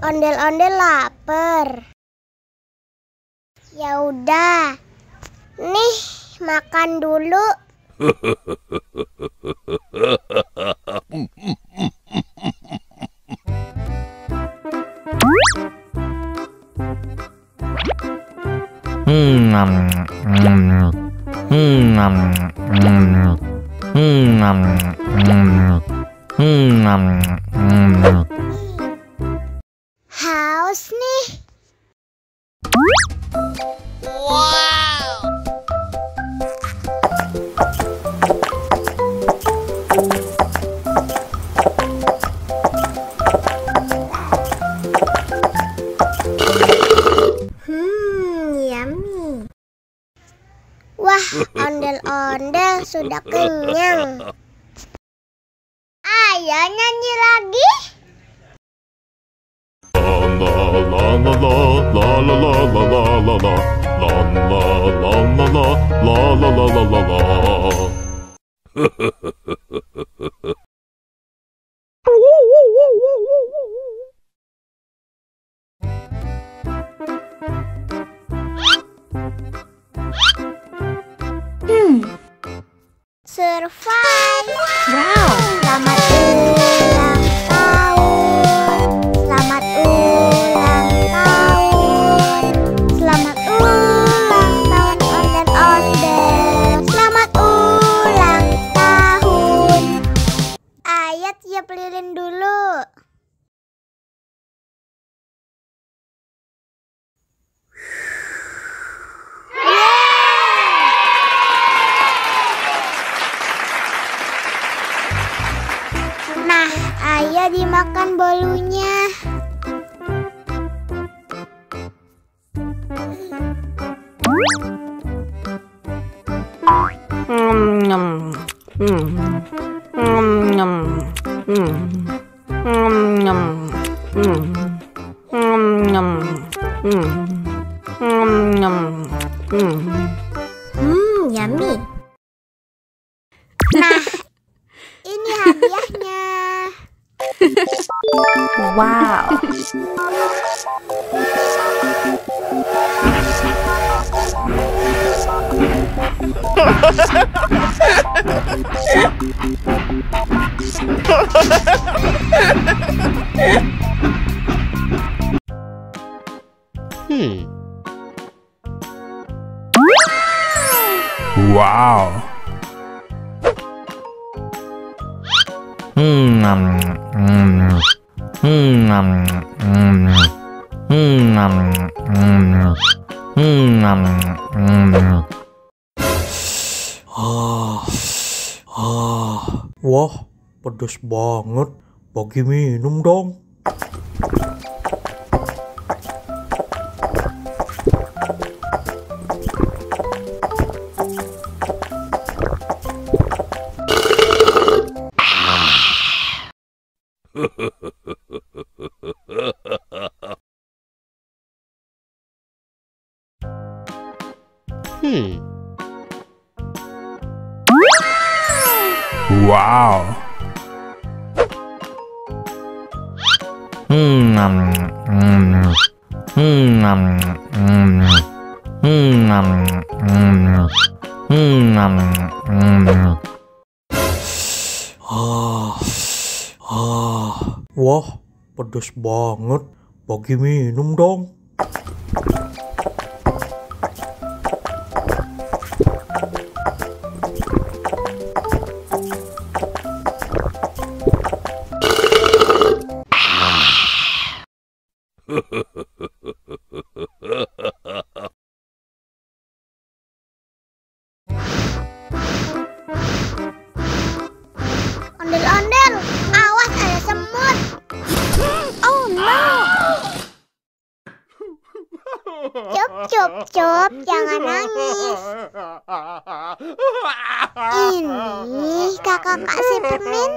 Ondel-ondel lapar. Ya udah, nih makan dulu. Haus nih. Wow. Yummy. Wah, ondel-ondel sudah kenyang. Ayo nyanyi lagi. Survive. Wow. Selamat ulang tahun. Selamat ulang tahun. Selamat ulang tahun ondel-ondel. Selamat ulang tahun. Ayo tiup lilin dulu. Nah, ayo dimakan bolunya. Yummy. Nah, ini hadiahnya. Wow. Wow. Wah, pedas banget. Bagi minum dong. Wow. Wah, pedas banget. Bagi minum dong. Ondel-ondel, awas ada semut. Oh no. Cup, jangan nangis. Ini kakak si permen.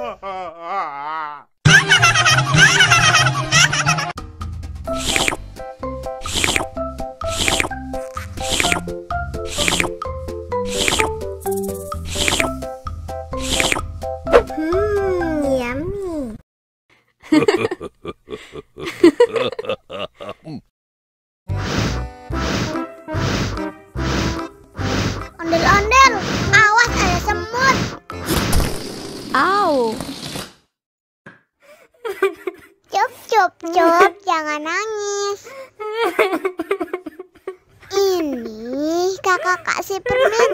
Au. Cup, cup, cup, jangan nangis. Ini kakak kasih permen.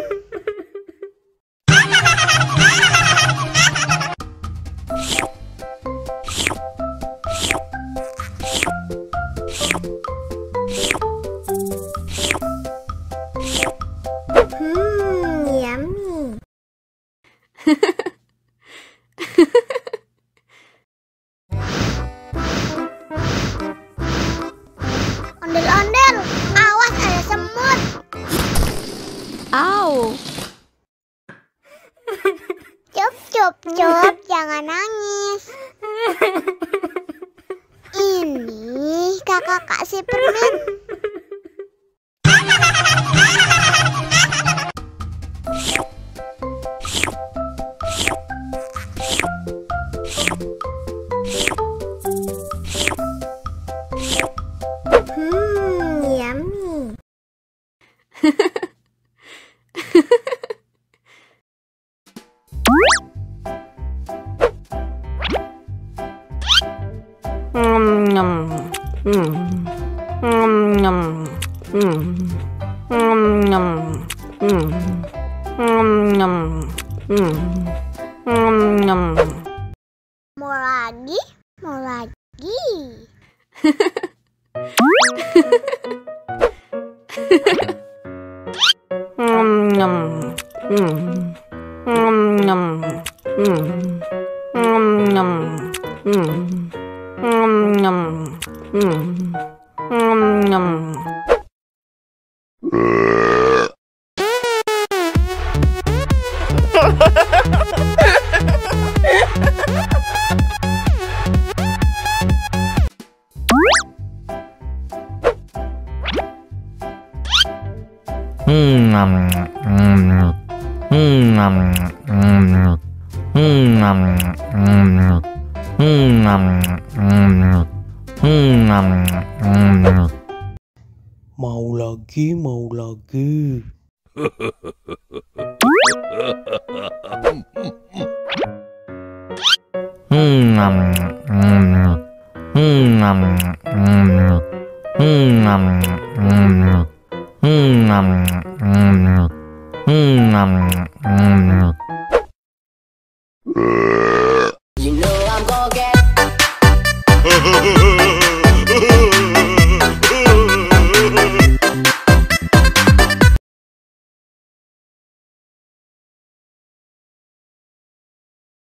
Yummy. Ondel-ondel, awas ada semut. Au. Cup, cup, cup, jangan nangis. Ini kakak kasih permen. Yummy. Mau lagi? Mau lagi? Mau lagi, mau lagi.